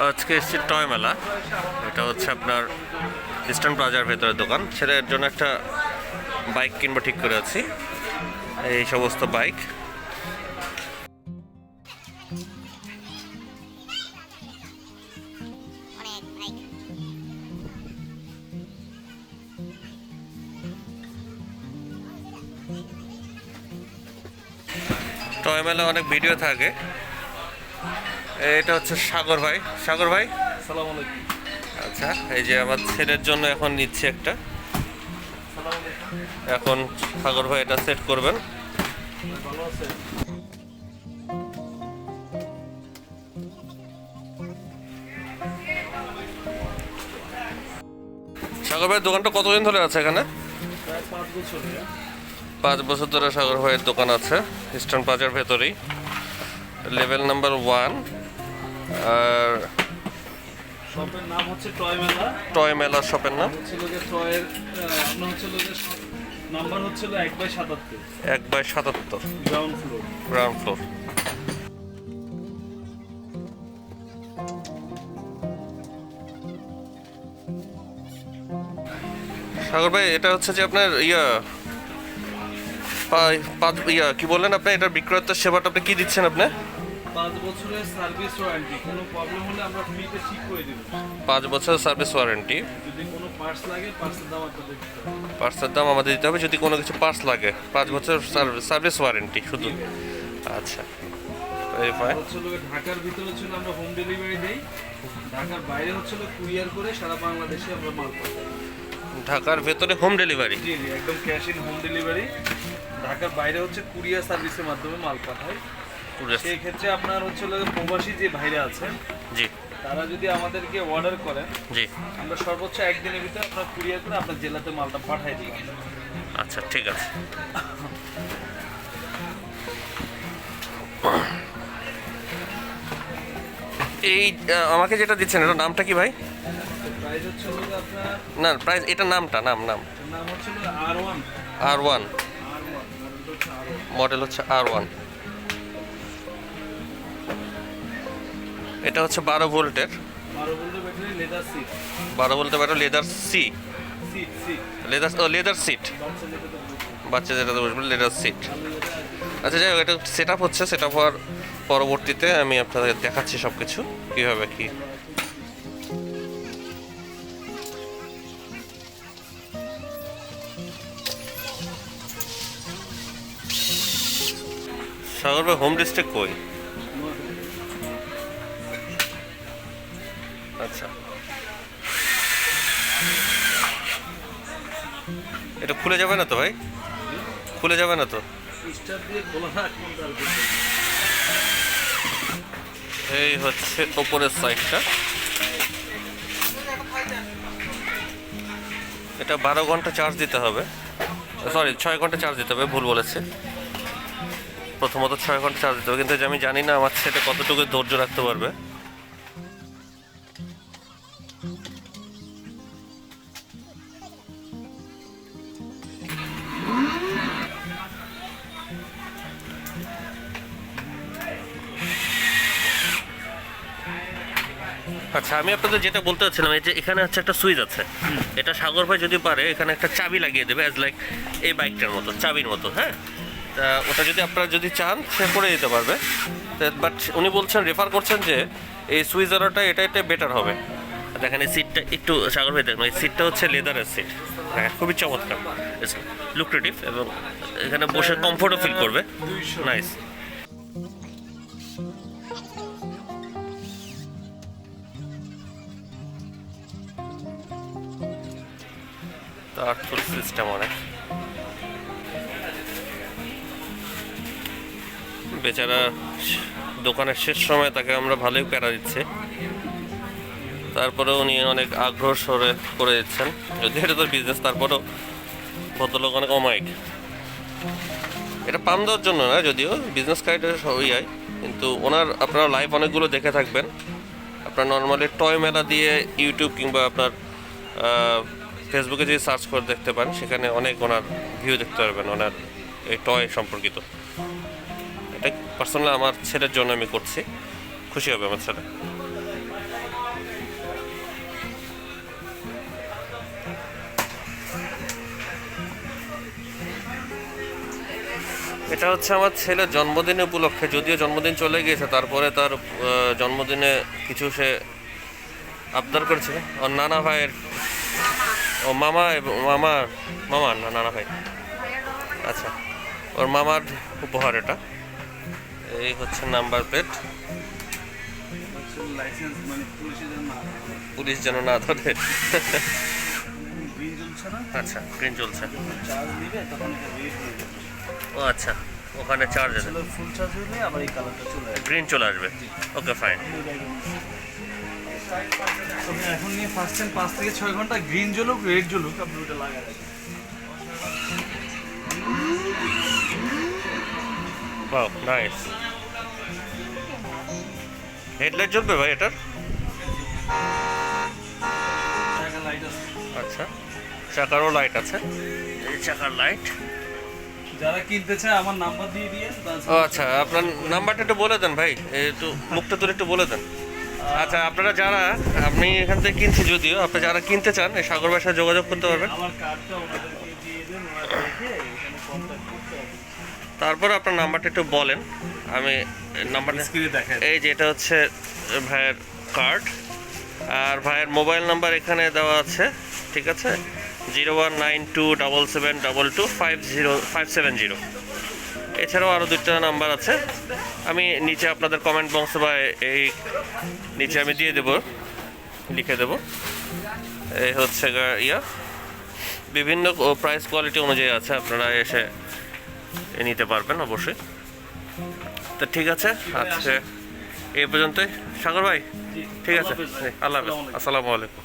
আজকে এসেছি টয় মেলা। এটা হচ্ছে আপনার ইস্টার্ন প্লাজার ভেতরের দোকান। ছেলের জন্য একটা বাইক কিনবো ঠিক করে আছি, এই সমস্ত বাইক। টয় মেলা অনেক ভিডিও থাকে। এটা হচ্ছে সাগর ভাই। সাগর ভাই, আসসালামু আলাইকুম। আচ্ছা, এই যে আমার ছেলের জন্য এখন নিচ্ছি একটা। এখন সাগর ভাই এটা সেট করবেন। ভালো আছেন? সাগর ভাইয়ের দোকানটা কতদিন ধরে আছে এখানে? প্রায় 5 বছর। 5 বছর ধরে সাগর ভাইয়ের দোকান আছে ইস্টার্ন প্লাজার ভেতরেই, লেভেল নাম্বার 1। আর শপের নাম হচ্ছে টয় মেলা। টয় মেলা শপের নাম হচ্ছিল যে টয়ের আপনার হচ্ছিল যে নাম্বার হচ্ছিল 1/77, 1/77, ground floor. Ground floor. Sagar ভাই, এটা হচ্ছে যে আপনার কি বললেন আপনি, এটার বিক্রয়তার সেবাটা আপনি কি দিচ্ছেন আপনি? 5 বছরের সার্ভিস ওয়ারেন্টি, কোনো প্রবলেম হলে আমরা ফ্রিতে ঠিক করে দেব। 5 বছরের সার্ভিস ওয়ারেন্টি। যদি কোনো পার্টস লাগে পার্টসের দাম আপনাদের দিতে হবে। পার্টসের দাম আমাদের দিতে হবে যদি কোনো কিছু পার্টস লাগে। 5 বছরের সার্ভিস ওয়ারেন্টি শুধু। আচ্ছা, ভেরিফাই। হচ্ছিল ঢাকার ভিতরে ছিল আমরা হোম ডেলিভারি দেই, ঢাকার বাইরে হচ্ছিল কুরিয়ার করে সারা বাংলাদেশে আমরা মাল পাঠাই। ঢাকার ভেতরে হোম ডেলিভারি? জি জি, একদম ক্যাশ ইন হোম ডেলিভারি। ঢাকার বাইরে হচ্ছে কুরিয়ার সার্ভিসের মাধ্যমে মাল পাঠায়। সেই ক্ষেত্রে আপনার হচ্ছে প্রবাসী যে ভাইরা আছেন, জি, তারা যদি আমাদেরকে অর্ডার করেন, জি, আমরা সর্বোচ্চ 1 দিনের ভিতরে আপনার কুরিয়ার করে আপনার জেলাতে মালটা পাঠিয়ে দিই। আচ্ছা, ঠিক আছে। এই আমাকে যেটা দিচ্ছেন এটার নামটা কি ভাই? প্রাইস হচ্ছে আপনার না, প্রাইস, এটা নাম নাম হচ্ছে R1। R1 মডেল হচ্ছে R1। এটা হচ্ছে 12 ভোল্টের 12 ভোল্টের ব্যাটারি, লেদার সিট। 12 ভোল্টের battery, leather seat. Leather seat, বাচ্চা যেটাতে বসবে লেদার সিট। আচ্ছা, যাই হোক, এটা সেট আপ হচ্ছে। সেট আপ হওয়ার পরবর্তীতে আমি আপনাদের দেখাচ্ছি সব কিছু কীভাবে কি। সাগর ভাই, হোম ডিস্ট্রিক্ট কই? আচ্ছা, এটা খুলে যাবে না তো ভাই? খুলে যাবে না তো? স্টার দিয়ে খোলা রাখুন তারপর। এই হচ্ছে ওপরের সাইডটা। এটা 12 ঘন্টা চার্জ দিতে হবে, সরি 6 ঘন্টা চার্জ দিতে হবে, ভুল বলেছে। প্রথমত 6 ঘন্টা চার্জ দিতে হবে, কিন্তু আমি জানি না আমার ছেলে কতটুকু ধৈর্য রাখতে পারবে। আচ্ছা, আমি আপনাদের যেটা বলতে চাচ্ছিলাম, এই যে এখানে হচ্ছে একটা সুইচ আছে, এটা সাগর ভাই যদি পারে এখানে একটা চাবি লাগিয়ে দেবে, অ্যাজ লাইক এই বাইকটার মতো, চাবির মতো। হ্যাঁ, তা ওটা যদি আপনারা যদি চান সে করে দিতে পারবে। বাট উনি বলছেন, রেফার করছেন যে এই সুইচ ওয়ালাটা এটা বেটার হবে। দেখেন এই সিটটা একটু, সাগর ভাই দেখুন, এই সিটটা হচ্ছে লেদারের সিট। হ্যাঁ, খুবই চমৎকার, লুক্রেটিভ, এবং এখানে বসে কমফোর্টও ফিল করবে। নাইস। আর্টফুল সিস্টেম অনেক। বেচারা দোকানের শেষ সময় তাকে আমরা ভালোই প্যারা দিচ্ছে, তারপরেও উনি অনেক আগ্রহ সরে করে দিচ্ছেন। যদি এটা তো বিজনেস, তারপরেও ভদ্রলোক অনেক অমায়িক। এটা পাম দেওয়ার জন্য না, যদিও বিজনেস কার্ডের সবই হয়, কিন্তু ওনার আপনারা লাইভ অনেকগুলো দেখে থাকবেন। আপনার নর্মালি টয় মেলা দিয়ে ইউটিউব কিংবা আপনার ফেসবুকে যদি সার্চ করে দেখতে পান, সেখানে অনেক ওনার ভিউ দেখতে পারবেন ওনার এই টয় সম্পর্কিত। এটা পার্সোনালি আমার ছেলের জন্য আমি করছি, খুশি হবে আমার ছেলে। এটা হচ্ছে আমার ছেলের জন্মদিন উপলক্ষে, যদিও জন্মদিন চলে গিয়েছে, তারপরে তার জন্মদিনে কিছু সে আবদার করেছে। ওর নানা ভাইয়ের, ও মামা মামা মামা না নানা ভাই, আচ্ছা ওর মামার উপহার এটা। এই হচ্ছে নাম্বার প্লেট, লাইসেন্স মানে পুলিশ যেন না ধরে। গ্রিন জ্বলছে না, আচ্ছা গ্রিন চলছে। চার্জ দিবে তখন এটা রেড হয়ে যাবে। ও আচ্ছা, ওখানে চার্জ আছে, ফুল চার্জ হলে আবার এই কালারটা চলে আসবে। গ্রিন চলে আসবে। Okay fine. আপনি এখন নিয়ে ফার্স্ট টাইম 5 থেকে 6 ঘন্টা গ্রিন জ্বলুক রেড জ্বলুক আপনি ওটা লাগায় রাখবেন। Wow nice. হেডলাইট জ্বলবে ভাই এটার? চাকা লাইট আছে। আচ্ছা, চাকারও লাইট আছে, এই চাকার লাইট। যারা কিনতে চায় আমার নাম্বার দিয়ে দিয়েন। ও আচ্ছা, আপনার নাম্বারটা একটু বলে দেন ভাই, একটু মুখটা তুলে একটু বলে দেন। আচ্ছা, আপনারা যারা, আপনি এখান থেকে কিনছি যদিও, আপনি যারা কিনতে চান এই সাগর ভাইয়ের সাথে যোগাযোগ করতে পারবেন। আমার কার্ডটা ওনাদেরকে দিয়ে দেন, ওনারা দেখে এখানে কন্ট্যাক্ট করতে হবে। তারপর আপনার নাম্বারটা একটু বলেন, আমি নাম্বারটা স্ক্রিনে দেখায়। এই যে এটা হচ্ছে ভাইয়ের কার্ড, আর ভাইয়ের মোবাইল নাম্বার এখানে দেওয়া আছে, ঠিক আছে, 0192772250 এছাড়াও আরও 2টা নাম্বার আছে, আমি নিচে আপনাদের কমেন্ট বক্সে বা এই নিচে আমি দিয়ে দেবো, লিখে দেবো। এই হচ্ছে বিভিন্ন প্রাইস কোয়ালিটি অনুযায়ী আছে, আপনারা এসে নিতে পারবেন অবশ্যই। তো ঠিক আছে, আজকে এই পর্যন্তই সাগর ভাই। ঠিক আছে, আল্লাহ হাফেজ, আসসালামু আলাইকুম।